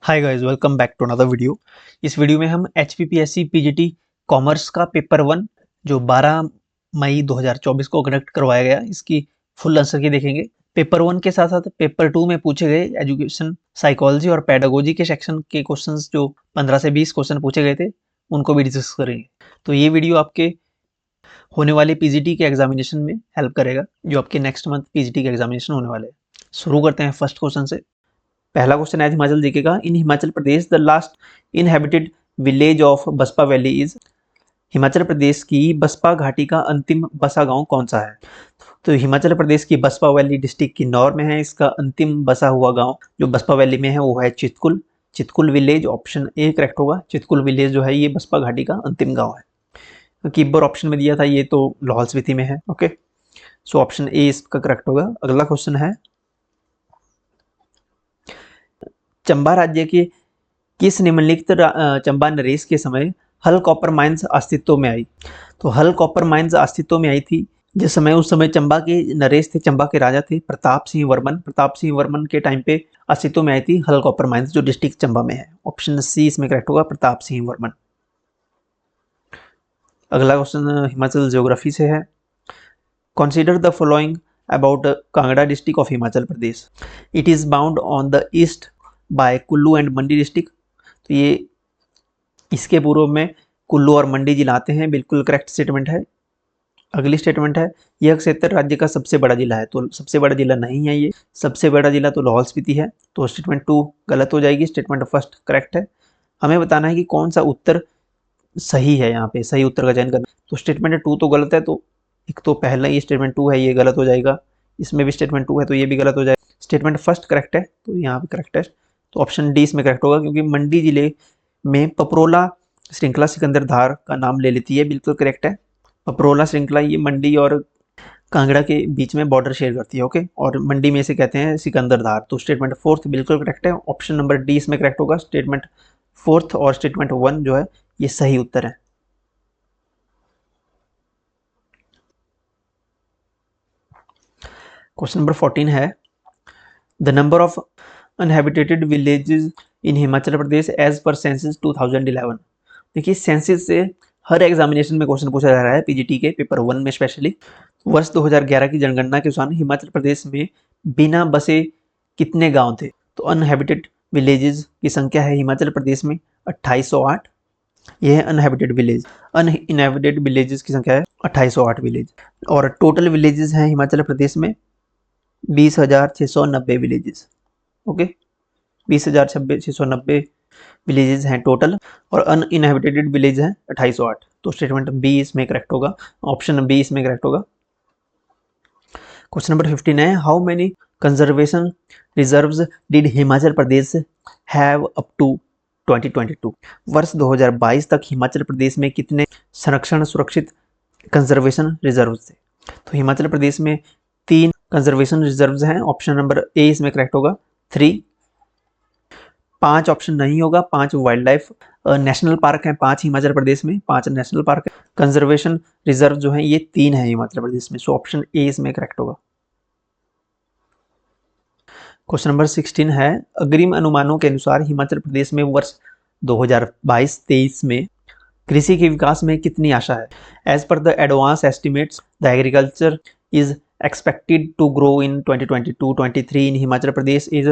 Hi guys, welcome back to another video. इस video में हम HPPSC PGT कॉमर्स का पेपर 1 जो 12 मई 2024 को कंडक्ट करवाया गया, इसकी फुल आंसर की देखेंगे। पेपर 1 के साथ साथ पेपर 2 में पूछे गए एजुकेशन, साइकोलॉजी और पेडागोजी के सेक्शन के क्वेश्चंस जो 15 से 20 क्वेश्चन पूछे गए थे, उनको भी डिस्कस करेंगे। तो ये वीडियो आपके होने वाले PGT के एग्जामिनेशन में हेल्प करेगा, जो आपके नेक्स्ट मंथ PGT के एग्जामिनेशन होने वाले हैं। शुरू करते हैं फर्स्ट क्वेश्चन से। पहला क्वेश्चन है हिमाचल जीके का। In Himachal Pradesh the last inhabited village of Baspa valley is. Himachal Pradesh की बसपा घाटी का अंतिम बसा गांव कौन सा है? तो हिमाचल प्रदेश की बसपा वैली डिस्ट्रिक्ट किन्नौर में है। इसका अंतिम बसा हुआ गांव जो बसपा वैली में है वो है Chitkul. Chitkul village option A correct होगा। चितकुल विलेज जो है ये बसपा घाटी का अंतिम गांव है। किब्बर ऑप्शन में दिया था, ये तो लाहौल स्पीति में है। ओके, सो ऑप्शन ए इसका करेक्ट होगा। अगला क्वेश्चन है चंबा राज्य के किस निम्नलिखित चंबा नरेश के समय हल कॉपर माइंस अस्तित्व में आई? तो हल कॉपर माइंस अस्तित्व में आई थी जिस समय, उस समय चंबा के नरेश थे, चंबा के राजा थे प्रताप सिंह वर्मन। प्रताप सिंह वर्मन के टाइम पे अस्तित्व में आई थी हल कॉपर माइंस, जो डिस्ट्रिक्ट चंबा में है। ऑप्शन सी इसमें करेक्ट होगा, प्रताप सिंह वर्मन। अगला क्वेश्चन हिमाचल ज्योग्राफी से है। Consider the following about Kangra district of Himachal Pradesh. It is bound on the east by Kullu and Mandi district. तो ये इसके पूर्व में कुल्लू और मंडी जिला आते हैं, बिल्कुल करेक्ट स्टेटमेंट है। अगली स्टेटमेंट है यह क्षेत्र राज्य का सबसे बड़ा जिला है। तो सबसे बड़ा जिला नहीं है, ये सबसे बड़ा जिला तो लाहौल स्पीति है। तो स्टेटमेंट 2 गलत हो जाएगी, स्टेटमेंट फर्स्ट करेक्ट है। हमें बताना है कि कौन सा उत्तर सही है, यहाँ पे सही उत्तर का चयन करना। तो स्टेटमेंट 2 तो गलत है, तो एक तो पहला ये स्टेटमेंट 2 है, ये गलत हो जाएगा। इसमें भी स्टेटमेंट 2 है तो ये भी गलत हो जाएगा। स्टेटमेंट फर्स्ट करेक्ट है, तो यहाँ पे करेक्ट है। तो ऑप्शन डी इसमें करेक्ट होगा, क्योंकि मंडी जिले में पपरोला श्रृंखला सिकंदर धार का नाम ले लेती है। बिल्कुल करेक्ट है। पपरोला श्रृंखला ये मंडी और कांगड़ा के बीच में बॉर्डर शेयर करती है। ओके, और मंडी में से कहते हैं सिकंदर धार। तो स्टेटमेंट फोर्थ बिल्कुल करेक्ट है। ऑप्शन नंबर डी इसमें करेक्ट होगा। स्टेटमेंट फोर्थ और स्टेटमेंट 1 जो है ये सही उत्तर है। क्वेश्चन नंबर 14 है the number of uninhabited villages in Himachal Pradesh as per census 2011। देखिए, सेंसस से हर एग्जामिनेशन में क्वेश्चन पूछा जा रहा है, पीजीटी के पेपर 1 में स्पेशली। वर्ष 2011 की जनगणना के अनुसार हिमाचल प्रदेश में बिना बसे कितने गांव थे? तो अनहैबिटेड विलेजेस की संख्या है हिमाचल प्रदेश में 2808। यह है अनहैबिटेड विलेज। अनइनहैबिटेड विलेजेस की संख्या है 2808 विलेज। और टोटल विलेजेस हैं हिमाचल प्रदेश में 20,690 विलेजेस। ओके, 20,690 विलेजेस हैं टोटल, और अनइनहैबिटेड विलेज हैं 2808। तो स्टेटमेंट बी इसमें करेक्ट होगा, ऑप्शन बी इसमें करेक्ट होगा। क्वेश्चन नंबर 15 है how many conservation reserves did Himachal Pradesh have up to 2022। वर्ष 2022 तक हिमाचल प्रदेश में कितने संरक्षण सुरक्षित कंजर्वेशन रिजर्व्स थे? तो हिमाचल प्रदेश में 3 कंजर्वेशन रिजर्व्स हैं। ऑप्शन नंबर ए इसमें करेक्ट होगा, 3। 5 ऑप्शन नहीं होगा, 5 वाइल्ड लाइफ नेशनल पार्क हैं 5 हिमाचल प्रदेश में, 5 नेशनल पार्क है। कंजर्वेशन रिजर्व जो है ये 3 है हिमाचल प्रदेश में। सो ऑप्शन ए इसमें करेक्ट होगा। क्वेश्चन नंबर 16 है अग्रिम अनुमानों के अनुसार हिमाचल प्रदेश में वर्ष 2022-23 में कृषि के विकास में कितनी आशा है? As per the advance estimates the agriculture is expected to grow in 2022-23 in Himachal Pradesh is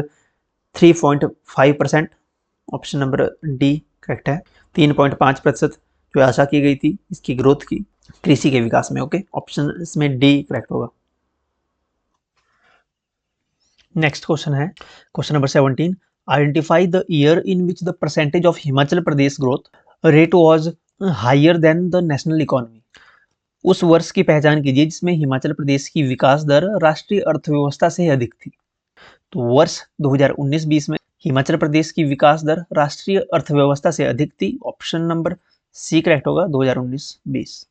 3.5%। Option number D correct है। 3.5% जो आशा की गई थी इसकी ग्रोथ की कृषि के विकास में। ओके, ऑप्शन इसमें डी करेक्ट होगा। नेक्स्ट क्वेश्चन है question number 17 identify the year in which the percentage of Himachal Pradesh growth rate was higher than the national economy. उस वर्ष की पहचान कीजिए जिसमें हिमाचल प्रदेश की विकास दर राष्ट्रीय अर्थव्यवस्था से अधिक थी। तो वर्ष 2019-20 में हिमाचल प्रदेश की विकास दर राष्ट्रीय अर्थव्यवस्था से अधिक थी। ऑप्शन नंबर सी करेक्ट होगा, 2019-20।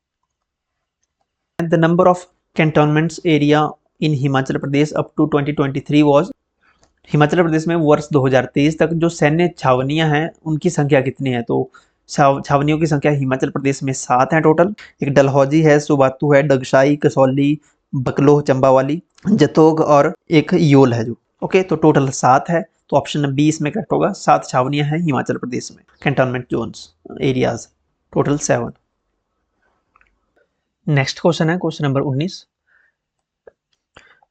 The number of cantonments area in Himachal Pradesh up to 2023 was. Himachal Pradesh में वर्ष 2023 तक जो सैन्य छावनियां हैं उनकी संख्या कितनी है? तो छावनियों की संख्या हिमाचल प्रदेश में 7 है टोटल। एक डलहौजी है, सुबातू है, डगशाई, कसौली, बकलोह, चंबावाली, जतोग और एक योल है जो। ओके, तो टोटल 7 है। तो ऑप्शन बी इसमें करेक्ट होगा। 7 छावनियां हैं हिमाचल प्रदेश में, cantonment zones areas, total 7। Next question है question number 19।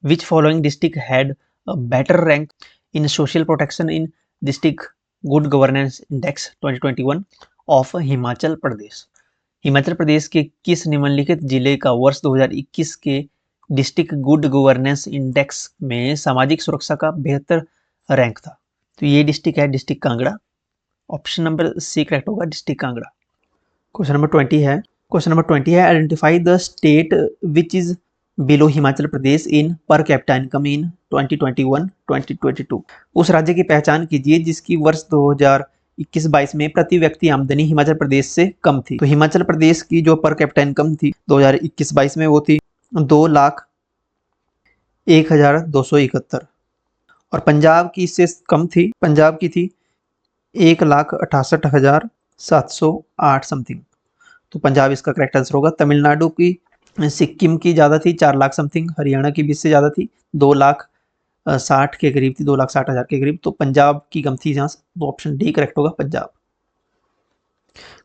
Which following district had a better rank in social protection in district good governance index 2021 of Himachal Pradesh. Himachal Pradesh के किस निम्नलिखित जिले का वर्ष 2021 के डिस्ट्रिक्ट गुड गवर्नेंस इंडेक्स में सामाजिक सुरक्षा का बेहतर रैंक था? तो ये डिस्ट्रिक्ट है district Kangra. Option number C correct होगा, डिस्ट्रिक्ट कांगड़ा। क्वेश्चन नंबर 20 है, क्वेश्चन नंबर 20 है, identify the state which is below Himachal Pradesh in per capita income in 2021-2022। उस राज्य की पहचान कीजिए जिसकी वर्ष 2021-22 में प्रति व्यक्ति आमदनी हिमाचल प्रदेश से कम थी। तो हिमाचल प्रदेश की जो पर कैपिटा इनकम थी 2021-22 में वो थी 2,01,271 और पंजाब की इससे कम थी, पंजाब की थी 1,68,708 समथिंग। तो पंजाब इसका करेक्ट आंसर होगा। तमिलनाडु की, सिक्किम की ज़्यादा थी 4 लाख समथिंग, हरियाणा की भी इससे ज़्यादा थी 2,60,000 के करीब थी, 2,60,000 के करीब। तो पंजाब की कम थी जहाँ, तो ऑप्शन डी करेक्ट होगा पंजाब।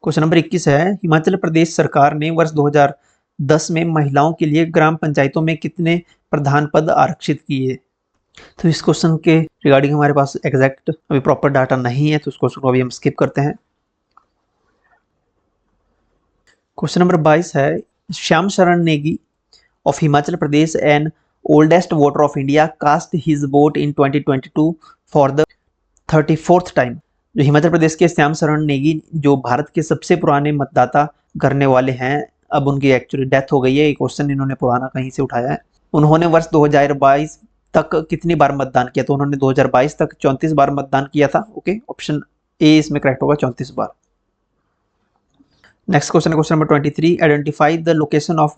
क्वेश्चन नंबर 21 है, हिमाचल प्रदेश सरकार ने वर्ष 2010 में महिलाओं के लिए ग्राम पंचायतों में कितने प्रधान पद आरक्षित किए? तो इस क्वेश्चन के रिगार्डिंग हमारे पास एग्जैक्ट अभी प्रॉपर डाटा नहीं है, तो उस क्वेश्चन को अभी हम स्किप करते हैं। क्वेश्चन नंबर 22 है, श्याम शरण Negi of Himachal Pradesh and oldest voter of India cast his vote in 2022 for the 34th time। जो हिमाचल प्रदेश के श्याम शरण नेगी जो भारत के सबसे पुराने मतदाता करने वाले हैं, अब उनकी एक्चुअली डेथ हो गई है, ये क्वेश्चन इन्होंने पुराना कहीं से उठाया है। उन्होंने वर्ष 2022 तक कितनी बार मतदान किया? तो उन्होंने 2022 तक 34 बार मतदान किया था। ओके, ऑप्शन ए इसमें करेक्ट होगा, 34 बार। नेक्स्ट क्वेश्चन है question number 23, identify the location of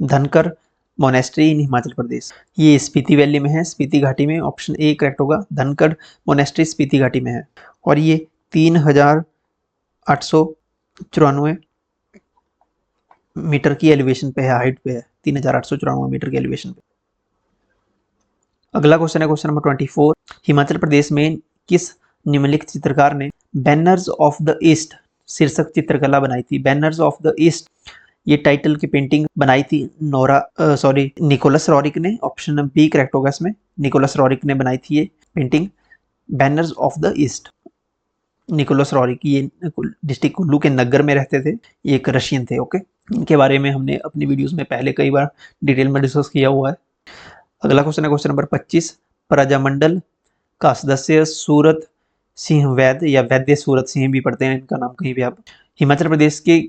धनकर मोनेस्ट्री इन हिमाचल प्रदेश। ये स्पीति वैली में है, स्पीति घाटी में। ऑप्शन ए करेक्ट होगा, धनकर मोनेस्ट्री स्पीति घाटी में है और ये 3,894 मीटर की एलिवेशन पे है, हाइट पे है, 3,894 मीटर की एलिवेशन पे। अगला क्वेश्चन है क्वेश्चन नंबर 24, हिमाचल प्रदेश में किस निम्नलिखित चित्रकार ने बैनर्स ऑफ द ईस्ट शीर्षक चित्रकला बनाई थी? बैनर्स ऑफ द ईस्ट ये टाइटल की पेंटिंग बनाई थी निकोलस रॉरिक ने। ऑप्शन बी करेक्ट होगा इसमें, निकोलस रॉरिक ने बनाई थी ये painting Banners of the East. Nicholas Roerich ये डिस्ट्रिक्ट कुल्लू के नगर में रहते थे, ये एक रशियन थे। ओके, इनके बारे में हमने अपनी वीडियोस में पहले कई बार डिटेल में डिस्कस किया हुआ है। अगला क्वेश्चन है क्वेश्चन नंबर 25, प्रजामंडल का सदस्य सूरत सिंह वैद्य या वैद्य सूरत सिंह भी पढ़ते हैं इनका नाम कहीं भी आप, हिमाचल प्रदेश के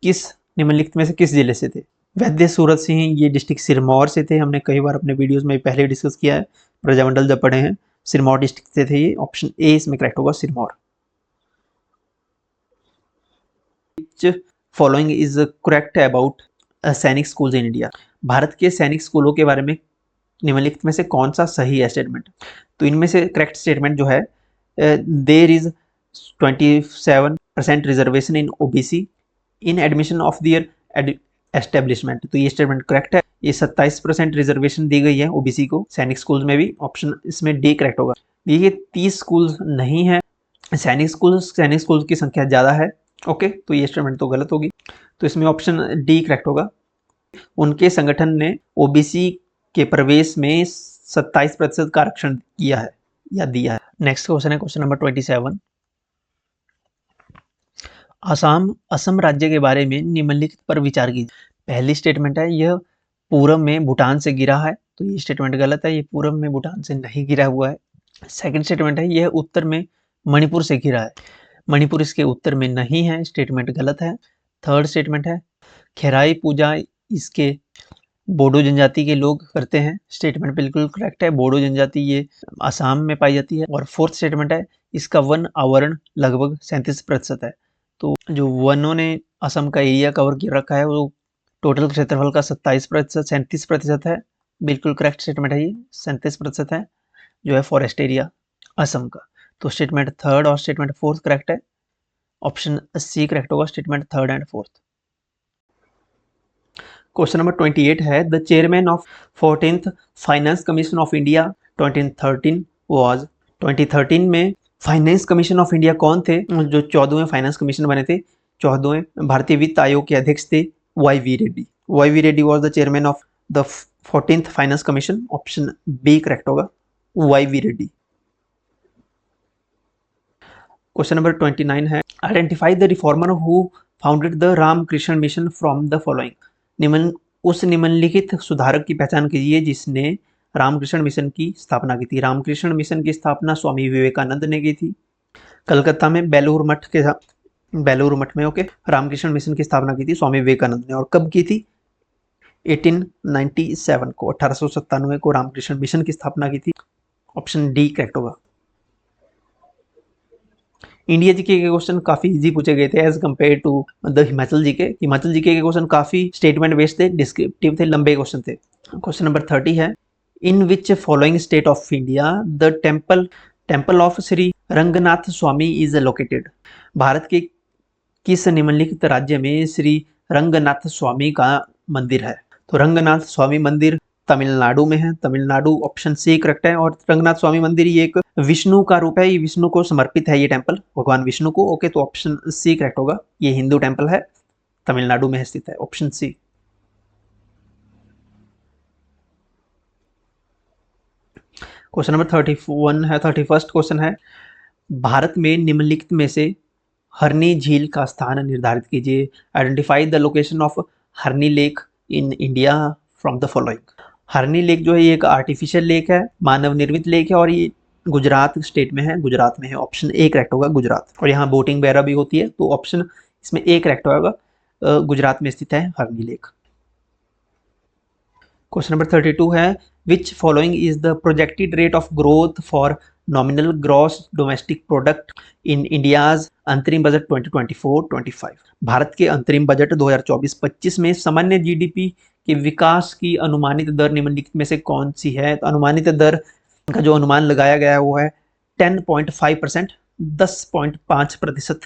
किस निम्नलिखित में से किस जिले से थे? वैद्य सूरत सिंह ये डिस्ट्रिक्ट सिरमौर से थे, हमने कई बार अपने वीडियोस में पहले डिस्कस किया है, प्रजामंडल जब पढ़े हैं, सिरमौर डिस्ट्रिक्ट से थे ये। ऑप्शन ए इसमें करेक्ट होगा, Sirmaur. Following is correct about सैनिक स्कूल्स इन इंडिया। भारत के सैनिक स्कूलों के बारे में निम्नलिखित में से कौन सा सही है स्टेटमेंट? तो इनमें से करेक्ट स्टेटमेंट जो है, there is 27% reservation in OBC in admission of their establishment. तो ये स्टेटमेंट करेक्ट है, ये 27% रिजर्वेशन दी गई है ओबीसी को सैनिक स्कूल्स में भी। ऑप्शन इसमें डी करेक्ट होगा। ये 30 स्कूल नहीं है सैनिक स्कूल की संख्या ज़्यादा है। ओके, तो ये स्टेटमेंट तो गलत होगी, तो इसमें ऑप्शन डी करेक्ट होगा। उनके संगठन ने ओबीसी के प्रवेश में 27% का आरक्षण किया है या दिया है। नेक्स्ट क्वेश्चन है क्वेश्चन नंबर 27, असम राज्य के बारे में निम्नलिखित पर विचार कीजिए। पहली स्टेटमेंट है, यह पूर्व में भूटान से घिरा है, तो ये स्टेटमेंट गलत है, ये पूर्व में भूटान से नहीं घिरा हुआ है। सेकंड स्टेटमेंट है, यह उत्तर में मणिपुर से घिरा है, मणिपुर इसके उत्तर में नहीं है, स्टेटमेंट गलत है। थर्ड स्टेटमेंट है, खेराई पूजा इसके बोडो जनजाति के लोग करते हैं, स्टेटमेंट बिल्कुल करेक्ट है, बोडो जनजाति ये असम में पाई जाती है। और फोर्थ स्टेटमेंट है, इसका वन आवरण लगभग 37% है। तो जो वनों ने असम का एरिया कवर कर रखा है वो टोटल क्षेत्रफल का 37% है, बिल्कुल करेक्ट स्टेटमेंट है, ये 37% है जो है फॉरेस्ट एरिया असम का। तो स्टेटमेंट थर्ड और स्टेटमेंट फोर्थ करेक्ट है, ऑप्शन सी करेक्ट होगा, statement third and fourth. Question number 28 है, the chairman of 14th finance commission of India 2013 was 2013 में फाइनेंस कमीशन ऑफ इंडिया कौन थे? जो 14वें फाइनेंस कमीशन बने थे, 14वें भारतीय वित्त आयोग के अध्यक्ष थे Y V Reddy. Y V Reddy was the chairman of the 14th finance commission. Option B correct होगा, Y V Reddy. Question number 29 है, identify the reformer who founded the Ramakrishna Mission from the following. उस निम्नलिखित सुधारक की पहचान कीजिए जिसने रामकृष्ण मिशन की स्थापना की थी। रामकृष्ण मिशन की स्थापना स्वामी विवेकानंद ने की थी। कलकत्ता में बेलूर मठ में ओके रामकृष्ण मिशन की स्थापना की थी स्वामी विवेकानंद ने। और कब की थी? 1897 को, 1897 को रामकृष्ण मिशन की स्थापना की थी। ऑप्शन डी करेक्ट होगा। इंडिया जीके के क्वेश्चन काफी इजी पूछे गए थे as compare to the Himachal GK. Himachal GK के क्वेश्चन काफी स्टेटमेंट बेस्ड थे, डिस्क्रिप्टिव थे, लंबे क्वेश्चन थे। क्वेश्चन नंबर 30 है, in which following state of India the temple of Shri Ranganath Swamy is located. भारत के किस निम्नलिखित राज्य में श्री रंगनाथ स्वामी का मंदिर है? तो रंगनाथ स्वामी मंदिर तमिलनाडु में है, तमिलनाडु। ऑप्शन सी करेक्ट है। और रंगनाथ स्वामी मंदिर ये एक विष्णु का रूप है, ये विष्णु को समर्पित है, ये टेम्पल भगवान विष्णु को। ओके, तो ऑप्शन सी करेक्ट होगा। ये हिंदू टेम्पल है, तमिलनाडु में स्थित है। Option C. क्वेश्चन नंबर 31 है, 31st क्वेश्चन है, भारत में निम्नलिखित में से हरनी झील का स्थान निर्धारित कीजिए। आइडेंटिफाई द लोकेशन ऑफ हरनी lake in India from the following. हरनी लेक जो है ये एक आर्टिफिशियल लेक है, मानव निर्मित लेक है और ये गुजरात स्टेट में है, गुजरात में है। ऑप्शन ए करेक्ट होगा, गुजरात। और यहाँ बोटिंग वगैरह भी होती है, तो ऑप्शन इसमें ए करेक्ट होगा, गुजरात में स्थित है हरनी लेक। क्वेश्चन नंबर 32 है, which following is the projected rate of growth for nominal gross domestic product in India's अंतरिम बजट 2024-25। भारत के अंतरिम बजट 2024-25 में सामान्य जीडीपी के विकास की अनुमानित दर निम्नलिखित में से कौन सी है? तो अनुमानित दर का जो अनुमान लगाया गया है वो है 10.5%, 10.5%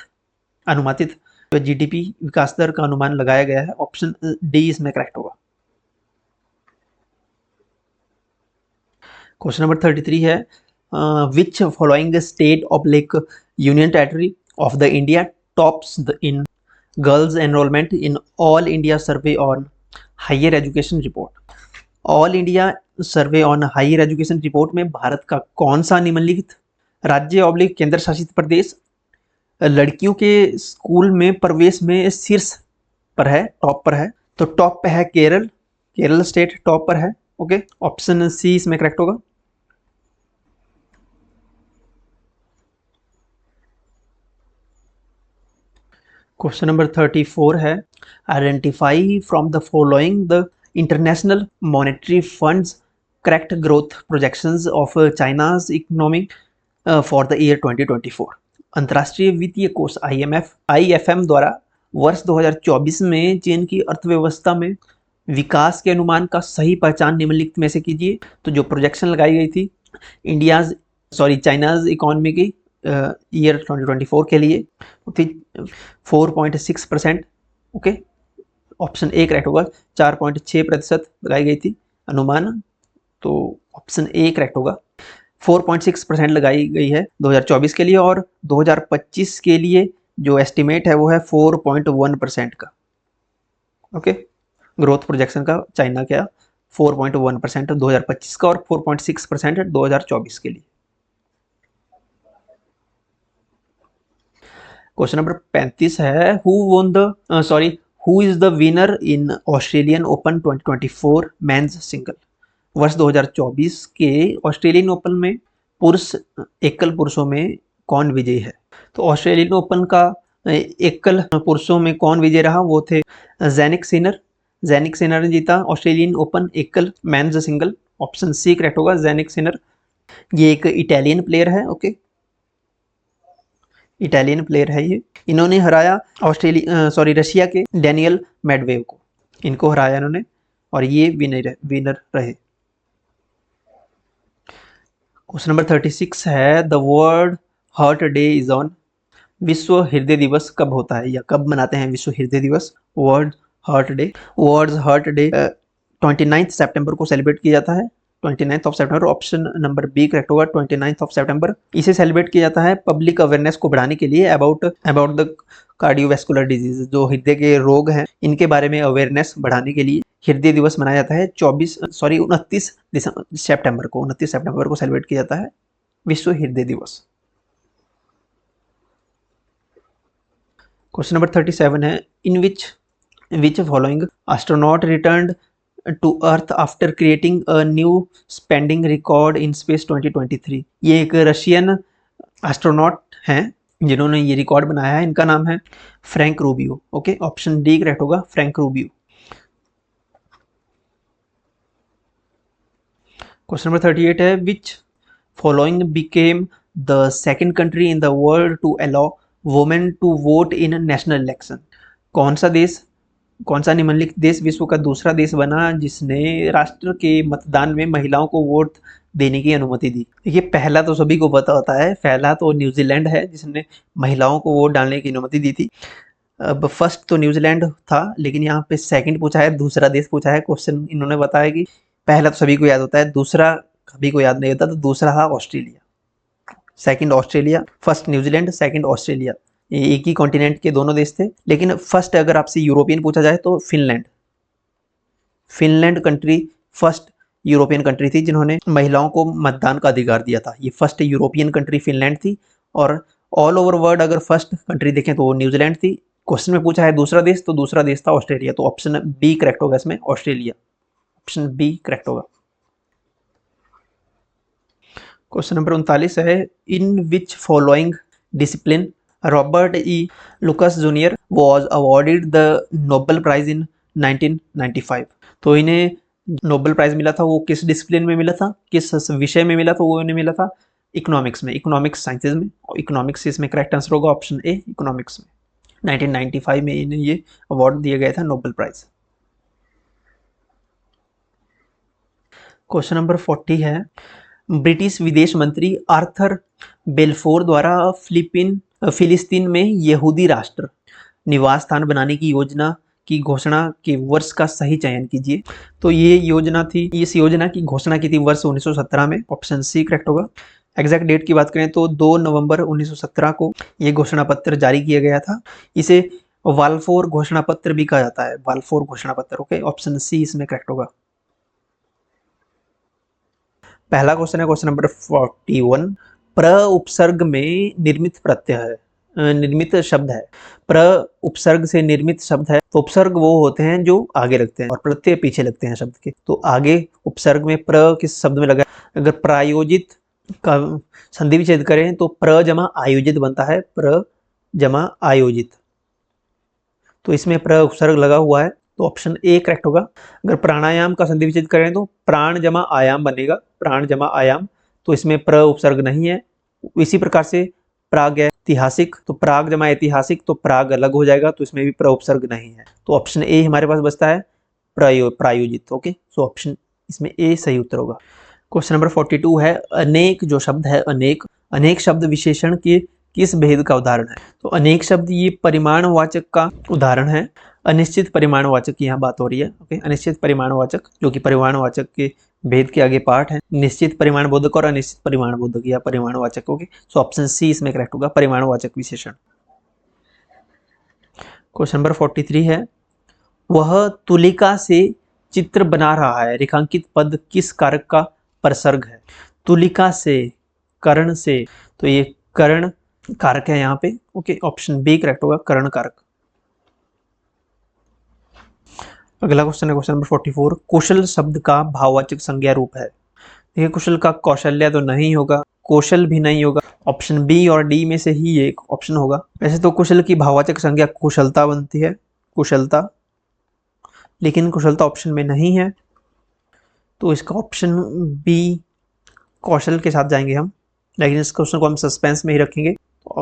अनुमानित जीडीपी विकास दर का अनुमान लगाया गया है। ऑप्शन डी इसमें करेक्ट होगा। क्वेश्चन नंबर 33 है, which following state oblique union territory of the India tops in girls enrolment in All India Survey on Higher Education report. All India Survey on Higher Education report में भारत का कौन सा निम्नलिखित राज्य oblique केंद्र शासित प्रदेश लड़कियों के स्कूल में प्रवेश में शीर्ष पर है, टॉप पर है? तो टॉप पे है केरल, केरल स्टेट टॉप पर है। ओके, ऑप्शन सी इसमें करेक्ट होगा। क्वेश्चन नंबर 34 है, identify from the following the international monetary funds correct growth projections of China's economy for the year 2024। अंतर्राष्ट्रीय वित्तीय कोष IFM द्वारा वर्ष 2024 में चीन की अर्थव्यवस्था में विकास के अनुमान का सही पहचान निम्नलिखित में से कीजिए। तो जो प्रोजेक्शन लगाई गई थी चाइनाज इकोनॉमी की ईयर 2024 के लिए थी 4.6%। ओके, ऑप्शन ए करेक्ट होगा। 4.6% लगाई गई थी अनुमान, तो ऑप्शन ए करेक्ट होगा। 4.6% लगाई गई है 2024 के लिए और 2025 के लिए जो एस्टिमेट है वो है 4.1% का। ओके, ग्रोथ प्रोजेक्शन का चाइना का 4.1% 2025 का और 4.6% 2024 के लिए। क्वेश्चन नंबर 35 है, who is the winner in Australian open 2024 men's single. वर्ष 2024 के ऑस्ट्रेलियन ओपन में एकल पुरुषों में कौन विजयी है? तो ऑस्ट्रेलियन ओपन का एकल पुरुषों में कौन विजय रहा? वो थे जैनिक सिनर ने जीता ऑस्ट्रेलियन ओपन एकल men's single. Option C correct होगा, जैनिक सिनर। ये एक इटालियन प्लेयर है। ओके, इटालियन प्लेयर है ये। इन्होंने हराया रशिया के डैनियल मेडवेव को, इनको हराया इन्होंने और ये विनर रहे। क्वेश्चन नंबर 36 है, the world heart day is on. विश्व हृदय दिवस कब होता है या कब मनाते हैं विश्व हृदय दिवस? वर्ल्ड हार्ट डे 29 सितंबर को सेलिब्रेट किया जाता है। 29 सितंबर, ऑप्शन नंबर बी करेक्ट होगा 29 सितंबर। इसे सेलिब्रेट किया जाता है पब्लिक अवेयरनेस को बढ़ाने के लिए अबाउट द कार्डियोवैस्कुलर डिजीज, जो हृदय के रोग हैं इनके बारे में अवेयरनेस बढ़ाने के लिए हृदय दिवस मनाया जाता है 29 सितंबर को 29 सितंबर को सेलिब्रेट किया जाता है विश्व हृदय दिवस। क्वेश्चन नंबर 37 है, in which following astronaut returned to earth after creating a new spending record in space 2023। ये एक रशियन एस्ट्रोनॉट हैं जिन्होंने ये रिकॉर्ड बनाया है, इनका नाम है Frank Rubio. Okay, option D correct होगा, फ्रैंक रूबियो। क्वेश्चन नंबर 38 है, which following became the second country in the world to allow women to vote in national election. कौन सा निम्नलिखित देश विश्व का दूसरा देश बना जिसने राष्ट्र के मतदान में महिलाओं को वोट देने की अनुमति दी। देखिए, पहला तो सभी को पता होता है, पहला तो न्यूजीलैंड है जिसने महिलाओं को वोट डालने की अनुमति दी थी। अब फर्स्ट तो न्यूजीलैंड था, लेकिन यहाँ पे सेकंड पूछा है, दूसरा देश पूछा है। क्वेश्चन इन्होंने बताया कि पहला तो सभी को याद होता है, दूसरा कभी को याद नहीं होता, तो दूसरा था Australia. Second Australia, first New Zealand, second Australia. ये एक ही कॉन्टिनेंट के दोनों देश थे। लेकिन फर्स्ट अगर आपसे यूरोपियन पूछा जाए तो Finland country first European country थी जिन्होंने महिलाओं को मतदान का अधिकार दिया था। ये फर्स्ट यूरोपियन कंट्री फिनलैंड थी। और ऑल ओवर वर्ल्ड अगर फर्स्ट कंट्री देखें तो वो न्यूजीलैंड थी। क्वेश्चन में पूछा है दूसरा देश, तो दूसरा देश था ऑस्ट्रेलिया। तो ऑप्शन बी करेक्ट होगा इसमें, ऑस्ट्रेलिया। ऑप्शन बी करेक्ट होगा। क्वेश्चन नंबर 39 है, in which following discipline Robert E Lucas junior was awarded the Nobel prize in 1995। तो इन्हें नोबेल प्राइज मिला था, वो किस डिसिप्लिन में मिला था, किस विषय में मिला था? वो इन्हें मिला था इकोनॉमिक्स में, इकोनॉमिक्स साइंसेज में। और इकोनॉमिक्स इसमें करेक्ट आंसर होगा, ऑप्शन ए इकोनॉमिक्स में। 1995 में इन्हें ये अवार्ड दिया गया था, नोबेल प्राइज। क्वेश्चन नंबर 40 है, ब्रिटिश विदेश मंत्री आर्थर बेलफोर द्वारा फिलिस्तीन में यहूदी राष्ट्र निवास स्थान बनाने की योजना की घोषणा के वर्ष का सही चयन कीजिए। तो ये योजना थी, इस योजना की घोषणा की थी वर्ष 1917 में। ऑप्शन सी करेक्ट होगा। एग्जैक्ट डेट की बात करें तो 2 नवंबर 1917 को ये घोषणा पत्र जारी किया गया था। इसे वाल्फोर घोषणा पत्र भी कहा जाता है, वाल्फोर घोषणा पत्र। ओके, ऑप्शन सी इसमें करेक्ट होगा। पहला क्वेश्चन है क्वेश्चन नंबर 41, प्र उपसर्ग में निर्मित प्रत्यय है, निर्मित शब्द है। प्र उपसर्ग से निर्मित शब्द है। तो उपसर्ग वो होते हैं जो आगे लगते हैं और प्रत्यय पीछे लगते हैं शब्द के। तो आगे उपसर्ग में प्र किस शब्द में लगा? अगर प्रायोजित का संधि विच्छेद करें तो प्र जमा आयोजित बनता है, प्र जमा आयोजित। तो इसमें प्र उपसर्ग लगा हुआ है, तो ऑप्शन ए करेक्ट होगा। अगर प्राणायाम का संधि विच्छेद करें तो प्राण जमा आयाम बनेगा, प्राण जमा आयाम। तो इसमें प्र उपसर्ग नहीं है। इसी प्रकार से प्राग ऐतिहासिक, तो प्राग जमा ऐतिहासिक, तो प्राग अलग हो जाएगा, तो इसमें भी प्र उपसर्ग नहीं है। तो ऑप्शन ए हमारे पास बचता है प्रायोजित। ओके, सो ऑप्शन इसमें ए सही उत्तर होगा। क्वेश्चन नंबर 42 है, अनेक जो शब्द है, अनेक शब्द विशेषण के किस भेद का उदाहरण है? तो अनेक शब्द ये परिमाणवाचक का उदाहरण है। अनिश्चित परिमाणवाचक की यहाँ बात हो रही है। ओके, अनिश्चित परिमाणवाचक जो कि परिमाणवाचक के भेद के आगे पार्ट है, निश्चित परिमाणबोधक और अनिश्चित परिमाणबोधक या परिमाणवाचक। ओके, सो ऑप्शन सी इसमें करेक्ट होगा, परिमाणवाचक विशेषण। क्वेश्चन नंबर 43 है, वह तुलिका से चित्र बना रहा है, रेखांकित पद किस कारक का परसर्ग है? तुलिका से, कर्ण से, तो ये कर्ण कारक है यहाँ पे। ओके, ऑप्शन बी करेक्ट होगा, कर्ण कारक। अगला क्वेश्चन है क्वेश्चन नंबर 44, कुशल शब्द का भाववाचक संज्ञा रूप है। देखिए, कुशल का कौशल्य तो नहीं होगा, कौशल भी नहीं होगा। ऑप्शन बी और डी में से ही एक ऑप्शन होगा। वैसे तो कुशल की भाववाचक संज्ञा कुशलता बनती है, कुशलता, लेकिन कुशलता ऑप्शन में नहीं है, तो इसका ऑप्शन बी कौशल के साथ जाएंगे हम। लेकिन इस क्वेश्चन को हम सस्पेंस में ही रखेंगे,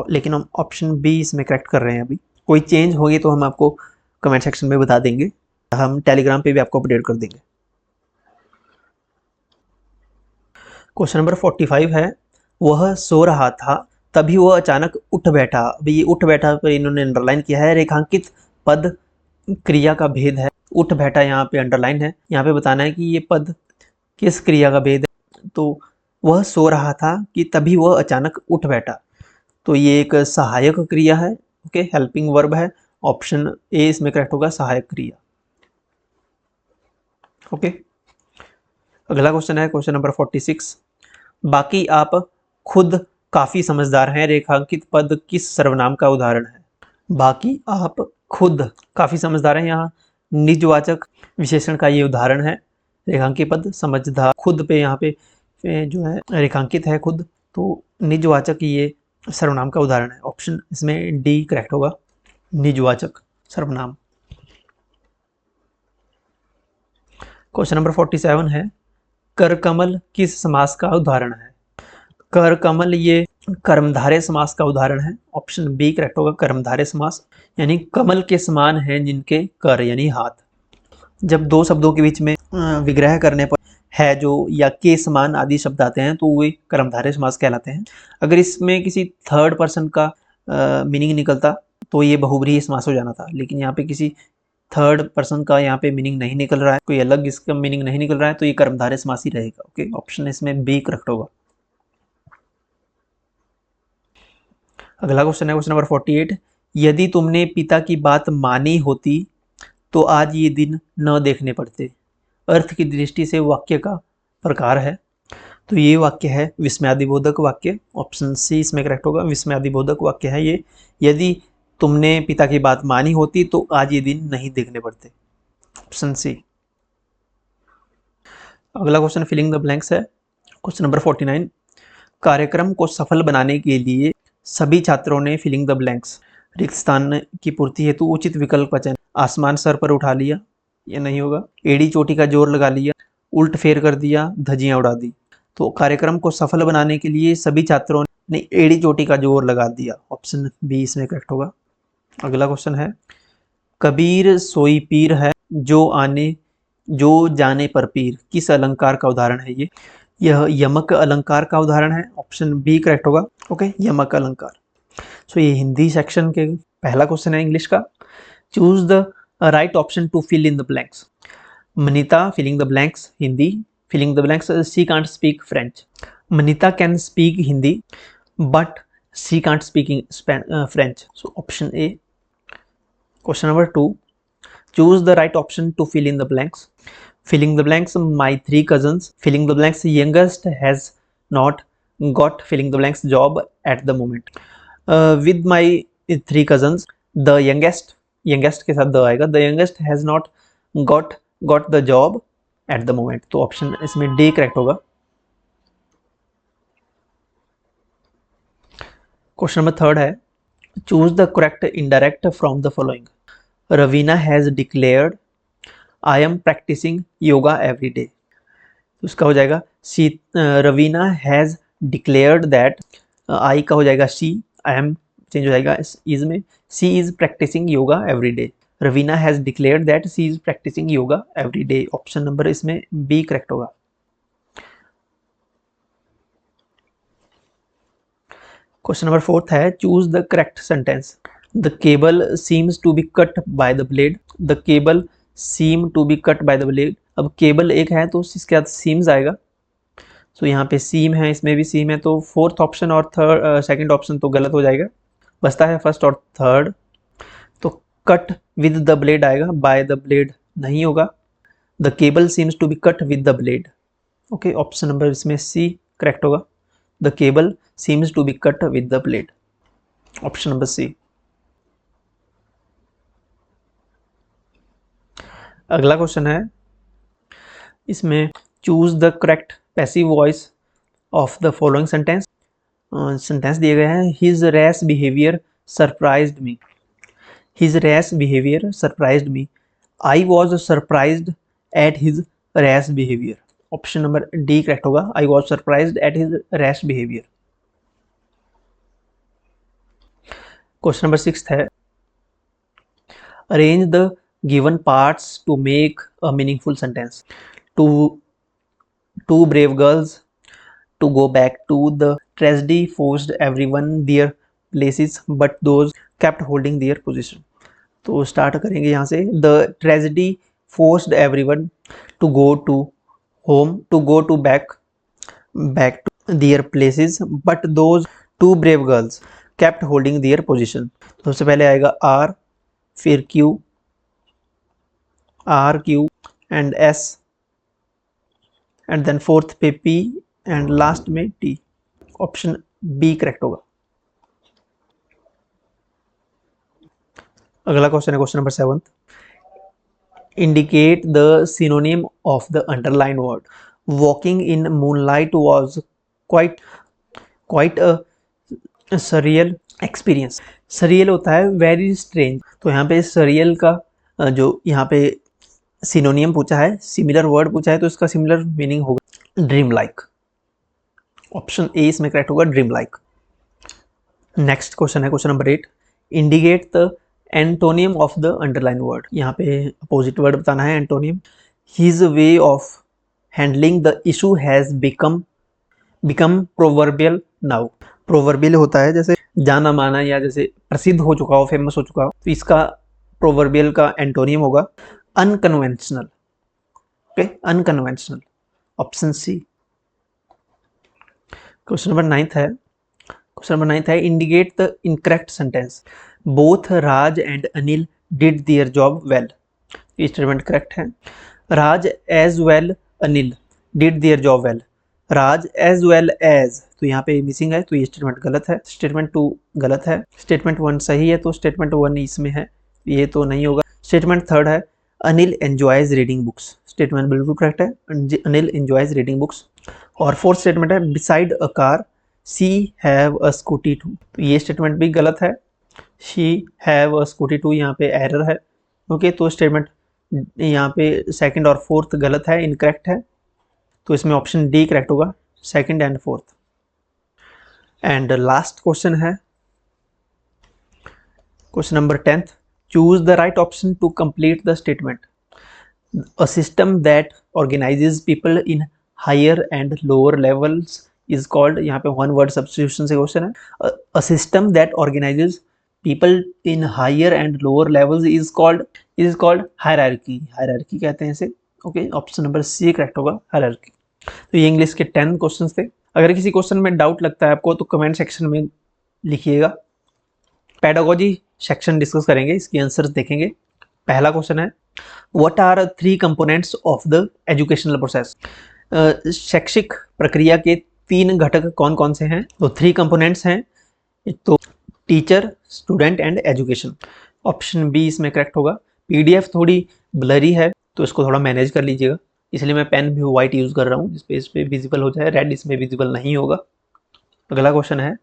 लेकिन हम ऑप्शन बी इसमें करेक्ट कर रहे हैं। अभी कोई चेंज होगी तो हम आपको कमेंट सेक्शन में बता देंगे, हम टेलीग्राम पे भी आपको अपडेट कर देंगे। क्वेश्चन नंबर 45 है, वह सो रहा था तभी वह अचानक उठ बैठा। अभी ये उठ बैठा पर इन्होंने अंडरलाइन किया है, रेखांकित पद क्रिया का भेद है। उठ बैठा यहाँ पे अंडरलाइन है, यहाँ पे बताना है कि ये पद किस क्रिया का भेद है? तो वह सो रहा था कि तभी वह अचानक उठ बैठा। तो ये एक सहायक क्रिया है, ओके, हेल्पिंग वर्ब है। ऑप्शन ए इसमें करेक्ट होगा, सहायक क्रिया। ओके, अगला क्वेश्चन है क्वेश्चन नंबर 46। बाकी आप खुद काफी समझदार हैं रेखांकित पद किस सर्वनाम का उदाहरण है? बाकी आप खुद काफी समझदार हैं, यहाँ निजवाचक विशेषण का ये उदाहरण है। रेखांकित पद समझदार, खुद पे यहाँ पे जो है रेखांकित है खुद, तो निजवाचक ये सर्वनाम का उदाहरण है। ऑप्शन इसमें डी करेक्ट होगा, निजवाचक सर्वनाम। क्वेश्चन नंबर 47 है, करकमल किस समास का उदाहरण है? करकमल ये कर्मधारय समास का उदाहरण है। ऑप्शन बी करेक्ट होगा, कर्मधारय समास, यानी कमल के समान हैं जिनके कर यानी हाथ। जब दो शब्दों के बीच में विग्रह करने पर है जो या के समान आदि शब्द आते हैं तो वे कर्मधारय समास कहलाते हैं। अगर इसमें किसी थर्ड पर्सन का मीनिंग निकलता तो ये बहुब्रीहि समास हो जाना था, लेकिन यहाँ पे किसी थर्ड पर्सन का यहाँ पे मीनिंग नहीं निकल रहा है, कोई अलग इसका मीनिंग नहीं निकल रहा है, तो ये कर्मधारय समास ही रहेगा। ओके, ऑप्शन इसमें बी करेक्ट होगा। अगला क्वेश्चन है क्वेश्चन नंबर 48। यदि तुमने पिता की बात मानी होती तो आज ये दिन न देखने पड़ते। अर्थ की दृष्टि से वाक्य का प्रकार है, तो ये वाक्य है विस्मयादिबोधक वाक्य। ऑप्शन सी इसमें करेक्ट होगा, विस्मयादिबोधक वाक्य है ये। यदि तुमने पिता की बात मानी होती तो आज ये दिन नहीं देखने पड़ते। Option C. अगला क्वेश्चन फिलिंग द ब्लैंक्स है क्वेश्चन नंबर 49। कार्यक्रम को सफल बनाने के लिए सभी छात्रों ने फिलिंग द ब्लैंक्स रिक्त स्थान की पूर्ति हेतु उचित विकल्प का चयन। आसमान सर पर उठा लिया, ये नहीं होगा। एड़ी चोटी का जोर लगा लिया, उल्ट फेर कर दिया, धज्जियां उड़ा दी। तो कार्यक्रम को सफल बनाने के लिए सभी छात्रों ने एड़ी चोटी का जोर लगा दिया। ऑप्शन बी इसमें करेक्ट होगा। अगला क्वेश्चन है, कबीर सोई पीर है जो जाने पर पीर किस अलंकार का उदाहरण है? यह यमक अलंकार का उदाहरण है। ऑप्शन बी करेक्ट होगा। ओके, यमक अलंकार। सो ये हिंदी सेक्शन के पहला क्वेश्चन है इंग्लिश का। Choose the right option to fill in the blanks. Manita filling the blanks Hindi, filling the blanks she can't speak French. Manita can speak Hindi but she can't speak French. So option A. Question number 2, choose the right option to fill in the blanks. Filling the blanks, my 3 cousins. Filling the blanks, youngest has not got filling the blanks job at the moment. With my 3 cousins, the youngest के साथ the आएगा, the youngest has not got the job at the moment. तो option इसमें D correct होगा। Question number 3 है, choose the correct indirect from the following. Raveena has declared I am practising yoga every day. उसका हो जाएगा C. Raveena has declared that, I का हो जाएगा सी, आई एम चेंज हो जाएगा इज में, she is practising yoga every day. Raveena has declared that she is practising yoga every day. Option number इसमें बी करेक्ट होगा। क्वेश्चन नंबर 4 है, choose the correct sentence. The cable seems to be cut by the blade. The cable seem to be cut by the blade. अब cable एक है तो इसके बाद seems आएगा, सो यहाँ पे सीम है, इसमें भी सीम है, तो फोर्थ ऑप्शन और सेकंड ऑप्शन तो गलत हो जाएगा, बचता है फर्स्ट और थर्ड। तो कट विद द ब्लेड आएगा, बाय द ब्लेड नहीं होगा। The cable seems to be cut with the blade. Okay, option number इसमें सी करेक्ट होगा। The cable seems to be cut with the blade. Option number C. अगला question है, इसमें choose the correct passive voice of the following sentence. Sentence दिए गए हैं, his rash behaviour surprised me. His rash behaviour surprised me. I was surprised at his rash behaviour. Option number D correct होगा, I was surprised at his rash behaviour. Question number 6 है, arrange the given parts to make a meaningful sentence. Two brave girls to go back to the tragedy forced everyone their places but those kept holding their position. तो start करेंगे यहाँ से। The tragedy forced everyone to go to home to go to back to their places, but those two brave girls kept holding their position. तो सबसे पहले आएगा R, फिर Q, R, Q and S, and then fourth पे P and last में T. Option B correct होगा. अगला question है question number 7. Indicate the synonym of the underlined word. Walking in moonlight was quite a surreal experience. surreal होता है very strange. तो यहाँ पे surreal का जो यहाँ पे सिनोनियम पूछा है, सिमिलर वर्ड पूछा है, तो इसका सिमिलर मीनिंग होगा ड्रीम लाइक. ऑप्शन ए इसमें करेक्ट होगा, ड्रीम लाइक. नेक्स्ट क्वेश्चन है question number 8. Indicate the antonym of the underline word. यहाँ पे अपोजिट वर्ड बताना है antonym. His way of handling the issue has become proverbial now. Proverbial होता है जैसे जाना माना या जैसे प्रसिद्ध हो चुका हो, फेमस हो चुका हो. तो इसका प्रोवर्बियल का एंटोनियम होगा unconventional. Okay, unconventional. Option C. Question number 9 है. क्वेश्चन नंबर 9 है. Indicate the incorrect sentence. Both Raj and Anil did their job well. ये स्टेटमेंट करेक्ट है. Raj as well Anil did their job well. Raj as well as, तो यहाँ पे missing है, तो ये स्टेटमेंट गलत है. स्टेटमेंट 2 गलत है. स्टेटमेंट 1 सही है, तो स्टेटमेंट 1 इसमें है, ये तो नहीं होगा. स्टेटमेंट 3 है. Anil enjoys reading books. Statement बिल्कुल करेक्ट है, अनिल एंजॉयज रीडिंग बुक्स. और फोर्थ स्टेटमेंट है beside a car she have a scooty too. तो ये स्टेटमेंट भी गलत है. She have a scooty too यहाँ पे एरर है. ओके, तो स्टेटमेंट यहाँ पे सेकंड और फोर्थ गलत है, इनकरेक्ट है. तो इसमें ऑप्शन डी करेक्ट होगा, second and fourth. And last question है question number 10. Choose the right option to complete the statement. A system that organises people in higher and lower levels is called. यहाँ पे one word substitution से question है. A system that organises people in higher and lower levels is called hierarchy. Hierarchy कहते हैं इसे. Okay, option number C correct होगा, hierarchy. तो ये इंग्लिश के 10 क्वेश्चंस थे. अगर किसी क्वेश्चन में डाउट लगता है आपको तो कमेंट सेक्शन में लिखिएगा. पेडागोजी सेक्शन डिस्कस करेंगे, इसके आंसर्स देखेंगे. पहला क्वेश्चन है what are 3 components of the educational process. शैक्षिक प्रक्रिया के 3 घटक कौन कौन से हैं. तो 3 कंपोनेंट्स हैं, तो teacher, student and education. Option B इसमें करेक्ट होगा. पीडीएफ थोड़ी ब्लरी है तो इसको थोड़ा मैनेज कर लीजिएगा, इसलिए मैं पेन भी वाइट यूज़ कर रहा हूँ जिसपे इस पे विजिबल हो जाए. रेड इसमें विजिबल नहीं होगा. अगला क्वेश्चन है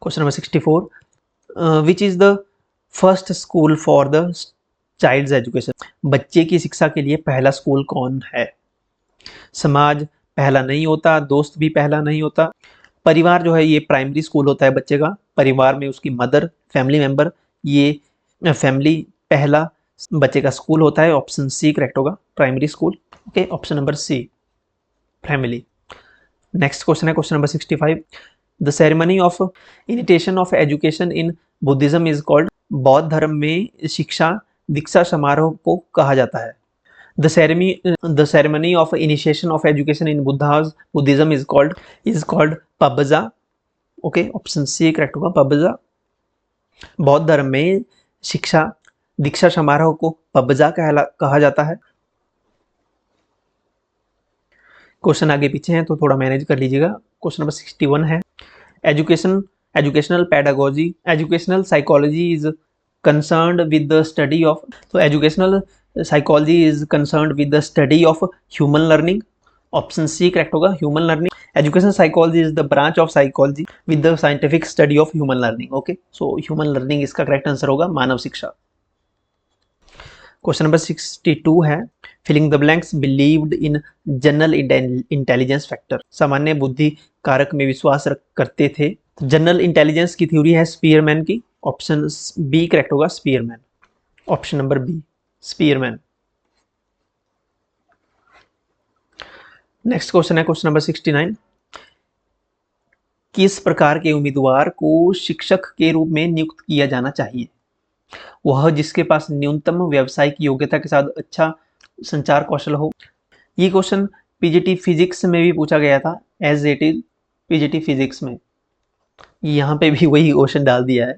question number 64. Which is the first school for the child's education. बच्चे की शिक्षा के लिए पहला स्कूल कौन है. समाज पहला नहीं होता, दोस्त भी पहला नहीं होता. परिवार जो है ये प्राइमरी स्कूल होता है बच्चे का. परिवार में उसकी मदर, फैमिली मेंबर, ये फैमिली पहला बच्चे का स्कूल होता है. ऑप्शन सी करेक्ट होगा, primary school. Okay, option number C, family. Next question है question number 65. The ceremony of initiation of education in Buddhism is called. बौद्ध धर्म में शिक्षा दीक्षा समारोह को कहा जाता है. The ceremony of initiation of education in Buddhism is called Pabbajja. Okay, option C correct होगा, पबजा. बौद्ध धर्म में शिक्षा दीक्षा समारोह को पबजा कहा जाता है. क्वेश्चन आगे पीछे हैं तो थोड़ा मैनेज कर लीजिएगा. क्वेश्चन नंबर 61 है. Educational psychology is concerned with the study of. तो educational psychology is concerned with the study of human learning. Option C correct होगा, human learning. Educational psychology is the branch of psychology with the scientific study of human learning. Okay, so human learning इसका correct answer होगा, मानव शिक्षा. Question number 62 है. Filling the blanks. Believed in general intelligence factor. सामान्य बुद्धि कारक में विश्वास करते थे. जनरल इंटेलिजेंस की थ्योरी है स्पीयरमैन की. ऑप्शन बी करेक्ट होगा, Spearman. Option number B, Spearman. Next question है क्वेश्चन नंबर 69. किस प्रकार के उम्मीदवार को शिक्षक के रूप में नियुक्त किया जाना चाहिए. वह जिसके पास न्यूनतम व्यावसायिक योग्यता के साथ अच्छा संचार कौशल हो. ये क्वेश्चन पीजीटी फिजिक्स में भी पूछा गया था, as it is PGT physics में। यहाँ पे भी वही क्वेश्चन डाल दिया है।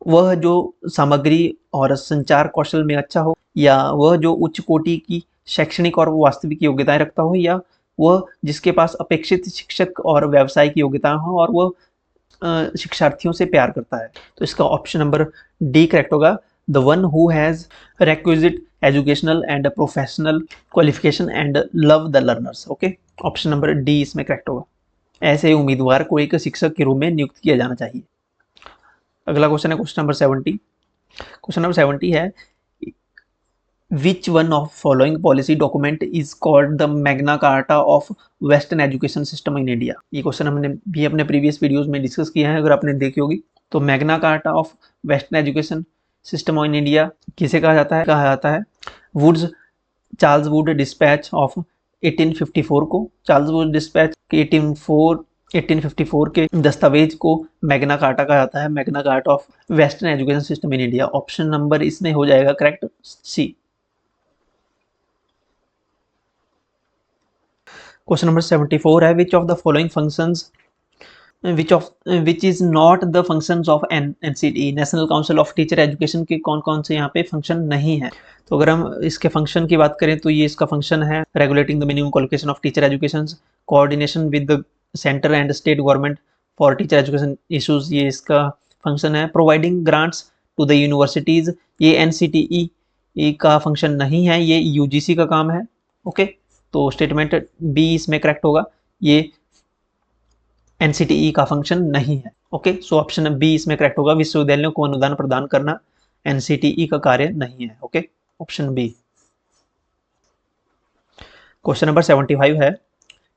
वह जो सामग्री और संचार कौशल में अच्छा हो, या वह जो उच्च कोटि की शैक्षणिक और वास्तविक योग्यताएं रखता हो, या वह जिसके पास अपेक्षित शिक्षक और व्यावसायिक योग्यताएं हो और वह शिक्षार्थियों से प्यार करता है। तो इसका ऑप्शन नंबर डी करेक्ट होगा, the one who has requisite educational and professional qualification and love the learners. Okay, option number D इसमें करेक्ट होगा। ऐसे उम्मीदवार को एक शिक्षक के रूप में नियुक्त किया जाना चाहिए। अगला क्वेश्चन है क्वेश्चन नंबर 70। क्वेश्चन नंबर 70 है, which one of following policy document is called the Magna Carta of western education system in India. ये क्वेश्चन हमने भी अपने प्रीवियस वीडियोस में डिस्कस किया है, अगर आपने देखी होगी। तो Magna Carta of western education system in India किसे कहा जाता है Wood's Charles Wood dispatch of 1854 को, चार्ल्स वुड डिस्पैच के 1854 के दस्तावेज को मैग्ना कार्टा कहा जाता है, Magna Carta of western education system in India. Option number इसमें हो जाएगा करेक्ट सी। क्वेश्चन नंबर 74 है, which of the following functions which is not the functions of NCT, national council of teacher education के कौन कौन से यहाँ पे फंक्शन नहीं है। तो अगर हम इसके फंक्शन की बात करें तो ये इसका फंक्शन है regulating the minimum qualification of teacher education, coordination with the centre and state government for teacher education issues, ये इसका फंक्शन है। Providing grants to the universities, ये एनसीटीई का फंक्शन नहीं है, ये यूजीसी का काम है। ओके, तो स्टेटमेंट बी इसमें करेक्ट होगा, ये एनसीटीई का फंक्शन नहीं है। ओके, सो ऑप्शन बी इसमें करेक्ट होगा, विश्वविद्यालयों को अनुदान प्रदान करना एनसीटीई का कार्य नहीं है। Okay, option B. Question number 75 है,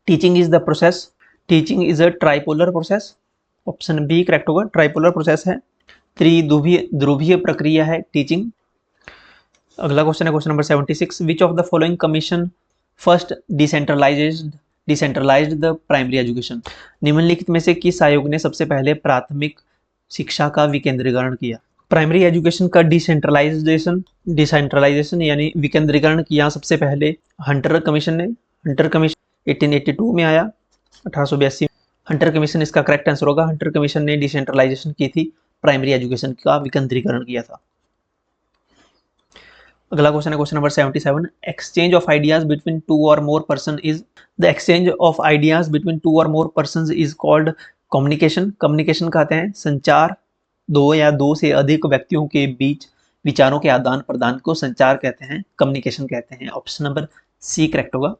teaching is the process, teaching is a tripolar process. Option B correct होगा, ट्राइपोलर प्रोसेस है, त्रिध्रुवीय प्रक्रिया है टीचिंग। अगला क्वेश्चन है question number 76, which of the following commission first decentralised the primary education. निम्नलिखित में से किस आयोग ने सबसे पहले प्राथमिक शिक्षा का विकेंद्रीकरण किया। प्राइमरी एजुकेशन का डिसेंट्रलाइजेशन यानी विकेंद्रीकरण किया सबसे पहले हंटर कमीशन ने। हंटर कमीशन 1882 में आया, 1882। हंटर कमीशन इसका करेक्ट आंसर होगा। हंटर कमीशन ने डिसेंट्रलाइजेशन की थी, प्राइमरी एजुकेशन का विकेंद्रीकरण किया था। अगला क्वेश्चन है question number 77, exchange of ideas between two or more person is, the exchange of ideas between two or more person is called communication. Communication कहते हैं संचार, दो या दो से अधिक व्यक्तियों के बीच विचारों के आदान प्रदान को संचार कहते हैं, कम्युनिकेशन कहते हैं। ऑप्शन नंबर सी करेक्ट होगा।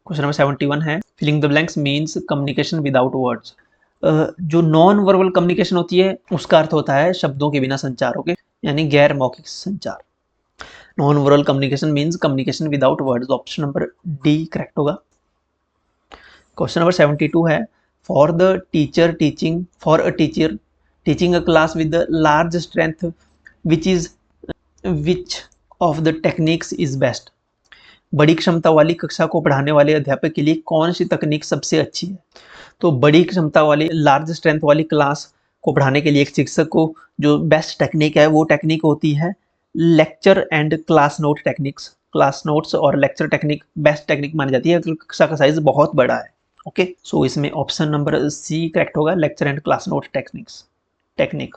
क्वेश्चन नंबर 71 है, filling the blanks means communication without words. जो नॉन वर्बल कम्युनिकेशन होती है उसका अर्थ होता है शब्दों के बिना संचार, ओके, यानी गैर मौखिक संचार। Non verbal communication means communication without words. Option number D correct होगा। क्वेश्चन नंबर 72 है, for the teacher teaching a class with large strength which of the techniques is best. बड़ी क्षमता वाली कक्षा को पढ़ाने वाले अध्यापक के लिए कौन सी तकनीक सबसे अच्छी है। तो बड़ी क्षमता वाली लार्ज स्ट्रेंथ वाली क्लास को पढ़ाने के लिए एक शिक्षक को जो बेस्ट टेक्निक है वो टेक्निक होती है lecture and class note techniques. Class notes और लेक्चर टेक्निक बेस्ट टेक्निक मानी जाती है क्योंकि कक्षा का साइज बहुत बड़ा है। ओके, सो इसमें ऑप्शन नंबर सी करेक्ट होगा, lecture and class note technique.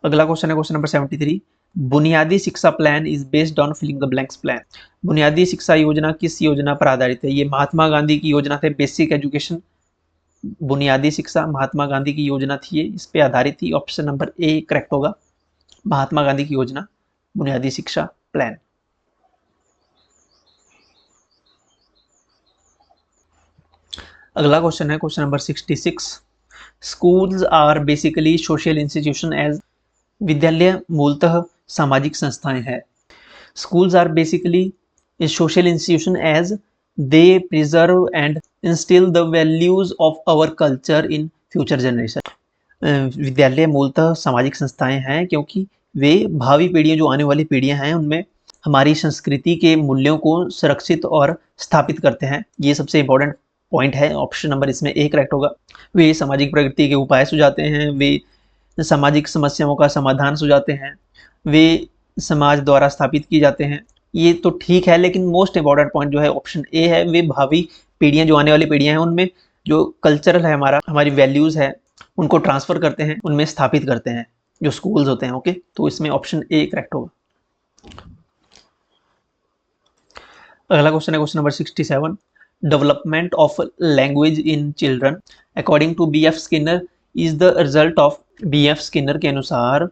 अगला क्वेश्चन है क्वेश्चन नंबर 73, बुनियादी शिक्षा plan is based on filling the blanks plan. बुनियादी शिक्षा योजना किस योजना पर आधारित है। ये महात्मा गांधी की योजना थे, बेसिक एजुकेशन बुनियादी शिक्षा महात्मा गांधी की योजना थी, ये इस पे आधारित थी। ऑप्शन नंबर ए करेक्ट होगा, महात्मा गांधी की योजना बुनियादी शिक्षा प्लान। अगला क्वेश्चन है question number 66, schools are basically social institution as, विद्यालय मूलतः सामाजिक संस्थाएं हैं। Schools are basically social institution as they preserve and instil the values of our culture in future generation. विद्यालय मूलतः सामाजिक संस्थाएं हैं क्योंकि वे भावी पीढ़ियां, जो आने वाली पीढ़ियां हैं, उनमें हमारी संस्कृति के मूल्यों को सुरक्षित और स्थापित करते हैं। ये सबसे इंपॉर्टेंट पॉइंट है। ऑप्शन नंबर इसमें ए करेक्ट होगा। वे सामाजिक प्रगति के उपाय सुझाते हैं, वे सामाजिक समस्याओं का समाधान सुझाते हैं, वे समाज द्वारा स्थापित किए जाते हैं। ये तो ठीक है, लेकिन मोस्ट इंपॉर्टेंट पॉइंट जो है ऑप्शन ए है, वे भावी पीढ़ियां, जो आने वाली पीढ़ियां हैं, उनमें जो कल्चरल है हमारा, हमारी वैल्यूज है, उनको ट्रांसफर करते हैं, उनमें स्थापित करते हैं, जो स्कूल्स होते हैं। ओके, तो इसमें ऑप्शन ए करेक्ट होगा। अगला क्वेश्चन है question number 67। Development of language in children according to B F Skinner is the result of, B F Skinner के अनुसार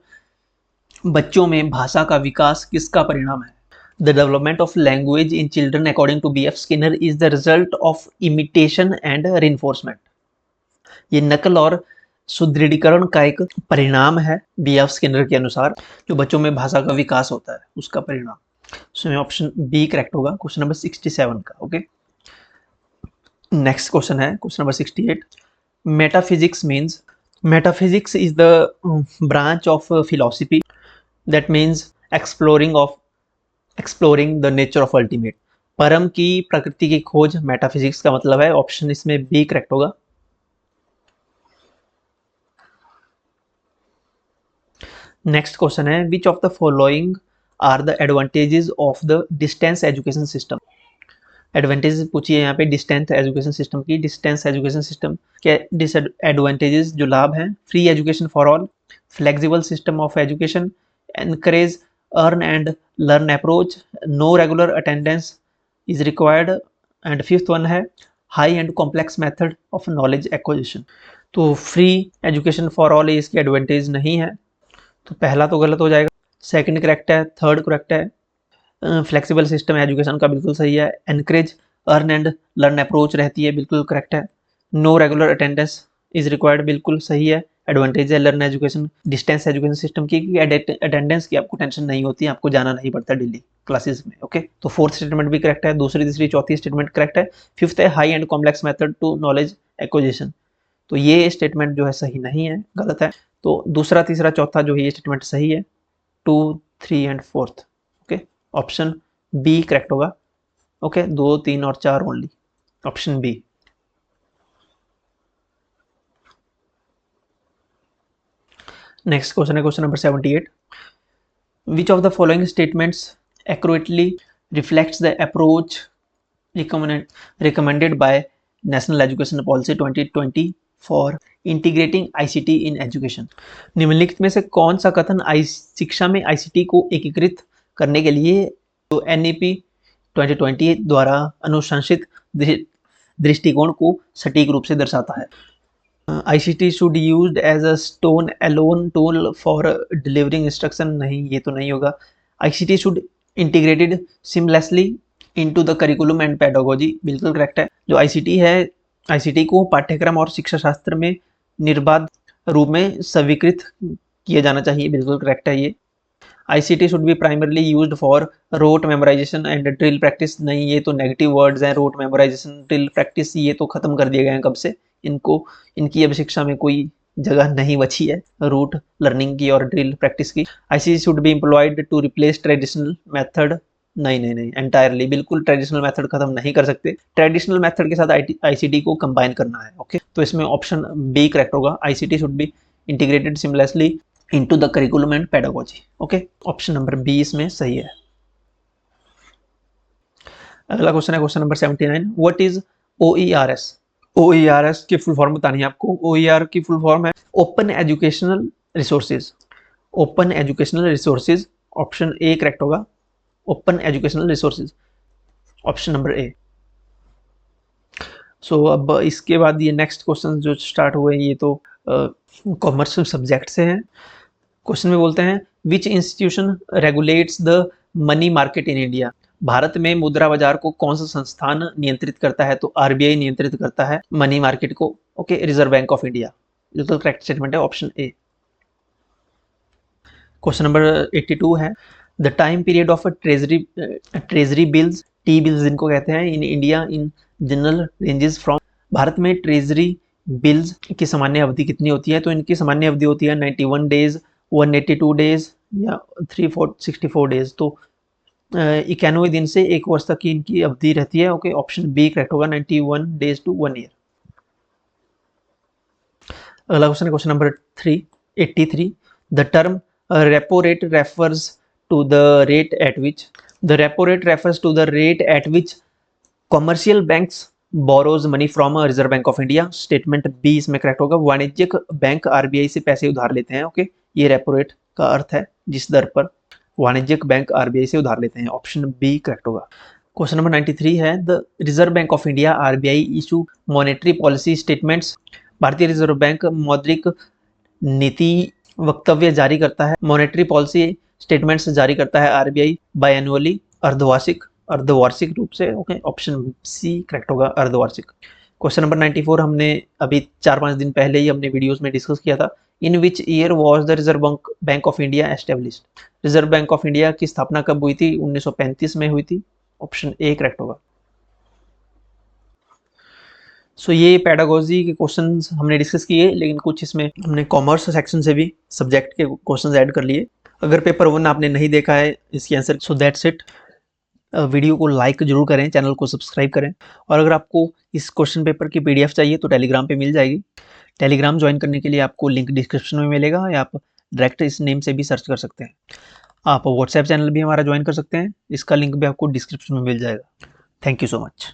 बच्चों में भाषा का विकास किसका परिणाम है? The development of language in children according to B F Skinner is the result of imitation and reinforcement. ये नकल और सुदृढ़ीकरण का एक परिणाम है बी एफ स्किनर के अनुसार, जो बच्चों में भाषा का विकास होता है उसका परिणाम। इसमें ऑप्शन बी करेक्ट होगा क्वेश्चन नंबर 67 का। ओके, नेक्स्ट क्वेश्चन है question number 68। Metaphysics means, metaphysics is the branch of philosophy that means exploring the nature of ultimate. परम की प्रकृति की खोज मेटाफिजिक्स का मतलब है। ऑप्शन इसमें बी करेक्ट होगा। नेक्स्ट क्वेश्चन है which of the following are the advantages of the distance education system. Advantages पूछिए यहाँ पे डिस्टेंस एजुकेशन सिस्टम की। डिस्टेंस एजुकेशन सिस्टम के डिसएडवांटेजेस, जो लाभ हैं: free education for all, flexible system of education, encourage earn and learn approach, no regular attendance is required, and fifth one है high and complex method of knowledge acquisition. तो free education for all इसकी advantage नहीं है, तो पहला तो गलत हो जाएगा। सेकंड करेक्ट है, थर्ड करेक्ट है। फ्लेक्सिबल सिस्टम एजुकेशन का बिल्कुल सही है। Encourage earn and learn approach रहती है, बिल्कुल करेक्ट है। No regular attendance is required, बिल्कुल सही है। एडवांटेज है learn education, distance education system की, अटेंडेंस की आपको टेंशन नहीं होती, आपको जाना नहीं पड़ता डेली क्लासेस में। ओके, तो फोर्थ स्टेटमेंट भी करेक्ट है, दूसरी तीसरी चौथी स्टेटमेंट करेक्ट है। फिफ्थ है high and complex method to knowledge acquisition, तो ये स्टेटमेंट जो है सही नहीं है, गलत है। तो दूसरा तीसरा चौथा जो है ये स्टेटमेंट सही है, 2, 3 and 4th। Okay, option B correct होगा। ओके, 2, 3 और 4 only, option B. Next question है question number 78। Which of the following statements accurately reflects the approach recommended by national education policy 2020 for integrating ICT in education. निम्नलिखित में से कौन सा कथन शिक्षा में आईसीटी को एकीकृत करने के लिए जो एनईपी 2020 द्वारा अनुशंसित दृष्टिकोण को सटीक रूप से दर्शाता है? ICT should used as a standalone tool for delivering instruction, नहीं, ये तो नहीं होगा। ICT should integrated seamlessly into the curriculum and pedagogy, बिल्कुल करेक्ट है। जो आईसीटी है, आईसीटी को पाठ्यक्रम और शिक्षा शास्त्र में निर्बाध रूप में स्वीकृत किया जाना चाहिए, बिल्कुल करेक्ट है ये। ICT should be primarily used for rote memorisation and drill practice, नहीं, ये तो नेगेटिव वर्ड्स हैं। रोट मेमोराइजेशन, ड्रिल प्रैक्टिस, ये तो खत्म कर दिए गए हैं कब से, इनको, इनकी अब शिक्षा में कोई जगह नहीं बची है, रूट लर्निंग की और ड्रिल प्रैक्टिस की। ICT should be employed to replace traditional method, नहीं नहीं नहीं, एंटायरली, बिल्कुल ट्रेडिशनल मेथड खत्म नहीं कर सकते, ट्रेडिशनल मेथड के साथ आईसीटी को कंबाइन करना है। ओके, तो इसमें ऑप्शन बी करेक्ट होगा। ICT should be integrated seamlessly into the curriculum and pedagogy. Okay, option number B इसमें सही है। अगला क्वेश्चन है question number 79। What is OERs? OERs की फुल फॉर्म बतानी है आपको। ओईआर की फुल फॉर्म है open educational resources, open educational resources, option A correct होगा। Open educational resources, option number A. So अब इसके बाद ये नेक्स्ट क्वेश्चन जो स्टार्ट हुए ये तो कॉमर्स सब्जेक्ट से हैं। क्वेश्चन में बोलते हैं विच institution regulates the money market in India? Bharat में मुद्रा बाजार को कौन सा संस्थान नियंत्रित करता है? तो आरबीआई नियंत्रित करता है मनी मार्केट को। Okay, reserve Bank of India, बिल्कुल करेक्ट स्टेटमेंट है, ऑप्शन ए। क्वेश्चन नंबर 82 है the time period of treasury bills, T bills जिनको कहते हैं, in India in general ranges from. Bharat में ट्रेजरी बिल्स की सामान्य अवधि कितनी होती है? तो इनकी सामान्य अवधि होती है 91 डेज, 182 डेज या 364 डेज। तो 91 दिन से 1 वर्ष तक की इनकी अवधि रहती है। ओके, ऑप्शन बी करेक्ट होगा, 91 डेज टू 1 ईयर। अगला क्वेश्चन है question number 83। The term repo rate refers to the rate at which the repo rate refers to the rate at which commercial banks borrows money from Reserve Bank of India. Statement B इसमें correct होगा। वाणिज्यिक bank RBI से पैसे उधार लेते हैं। Okay, ये repo rate का अर्थ है जिस दर पर वाणिज्यिक बैंक आरबीआई से उधार लेते हैं। ऑप्शन बी करेक्ट होगा। क्वेश्चन नंबर 93 है the Reserve Bank of India RBI issue monetary policy statements. भारतीय रिजर्व बैंक मौद्रिक नीति वक्तव्य जारी करता है, मॉनेटरी पॉलिसी स्टेटमेंट्स जारी करता है आरबीआई बाय एनुअली, अर्धवार्षिक रूप से। ओके, ऑप्शन सी करेक्ट होगा, अर्धवार्षिक। क्वेश्चन नंबर 94 हमने अभी 4-5 दिन पहले ही अपने वीडियोस में डिस्कस किया था। In which year was the Reserve Bank of India established. Reserve Bank of India की स्थापना कब हुई थी? 1935 में हुई थी। ऑप्शन ए करेक्ट होगा। सो ये पेडागोजी के क्वेश्चंस हमने डिस्कस किए, लेकिन कुछ इसमें हमने कॉमर्स सेक्शन से भी सब्जेक्ट के क्वेश्चंस ऐड कर लिए। अगर पेपर 1 आपने नहीं देखा है इसकी answer, so that's it. Video को लाइक जरूर करें, चैनल को सब्सक्राइब करें, और अगर आपको इस क्वेश्चन पेपर की पीडीएफ चाहिए तो टेलीग्राम पे मिल जाएगी। टेलीग्राम ज्वाइन करने के लिए आपको लिंक डिस्क्रिप्शन में मिलेगा, या आप डायरेक्ट इस नेम से भी सर्च कर सकते हैं। आप व्हाट्सएप चैनल भी हमारा ज्वाइन कर सकते हैं, इसका लिंक भी आपको डिस्क्रिप्शन में मिल जाएगा। Thank you so much.